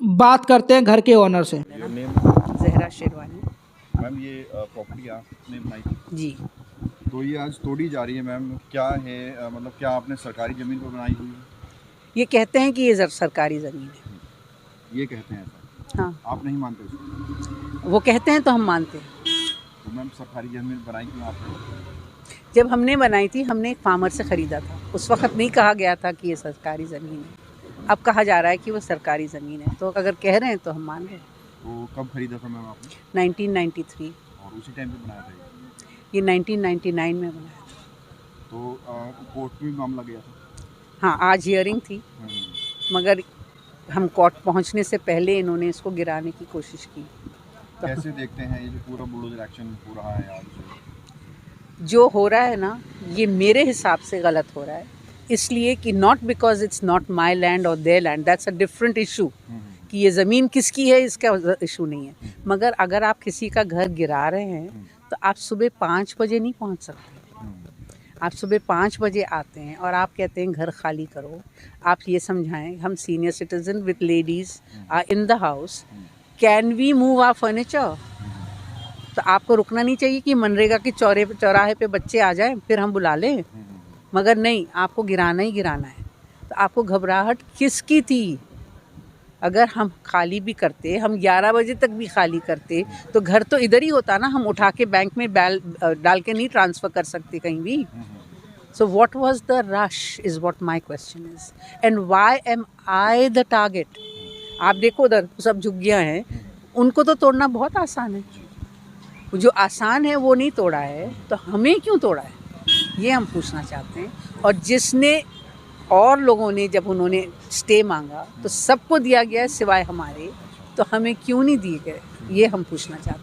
बात करते हैं घर के ओनर से। Your name? Zahra sherwani. Ma'am, ये प्रॉपर्टी आपने बनाई थी, जी। तो ये आज तोड़ी जा रही है मैम, क्या है मतलब क्या आपने सरकारी ज़मीन पर बनाई हुई है? ये कहते हैं कि ये सरकारी ज़मीन है। ये कहते हैं ऐसा, हाँ, आप नहीं मानते उसको? वो कहते हैं तो हम मानते हैं। तो मैम सरकारी ज़मीन बनाई क्यों आपने? जब हमने बनाई थी हमने एक फार्मर से ख़रीदा था, उस वक्त नहीं कहा गया था कि ये सरकारी ज़मीन है। अब कहा जा रहा है कि वो सरकारी ज़मीन है, तो अगर कह रहे हैं तो हम मान रहे हैं। तो कब खरीदा था मैम आपने? 1993। और उसी टाइम पे बनाया था ये 1999 में बनाया था। तो कोर्ट में मामला गया था? हाँ, आज हियरिंग थी, मगर हम कोर्ट पहुंचने से पहले इन्होंने इसको गिराने की कोशिश की। तो कैसे देखते हैं ये जो पूरा बुलडोजर एक्शन हो रहा है आज जो हो रहा है ना, ये मेरे हिसाब से गलत हो रहा है, इसलिए कि not because it's not my land और their land, that's a different issue कि ये ज़मीन किसकी है, इसका इशू नहीं है। मगर अगर आप किसी का घर गिरा रहे हैं तो आप सुबह 5 बजे नहीं पहुंच सकते। आप सुबह 5 बजे आते हैं और आप कहते हैं घर खाली करो। आप ये समझाएं, हम senior citizen with ladies are in the house, can we move our furniture? तो आपको रुकना नहीं चाहिए कि मनरेगा के चौराहे पे बच्चे आ जाएं फिर हम बुला लें, मगर नहीं, आपको गिराना ही गिराना है। तो आपको घबराहट किसकी थी? अगर हम खाली भी करते, हम 11 बजे तक भी खाली करते, तो घर तो इधर ही होता ना, हम उठा के बैंक में डाल के नहीं ट्रांसफ़र कर सकते कहीं भी। So what was the rush is what my question is, and why am I the target? आप देखो उधर सब झुग्गियाँ हैं, उनको तो तोड़ना बहुत आसान है। जो आसान है वो नहीं तोड़ा है, तो हमें क्यों तोड़ा है, ये हम पूछना चाहते हैं। और जिसने और लोगों ने जब उन्होंने स्टे मांगा तो सबको दिया गया है सिवाय हमारे, तो हमें क्यों नहीं दिए गए, ये हम पूछना चाहते हैं।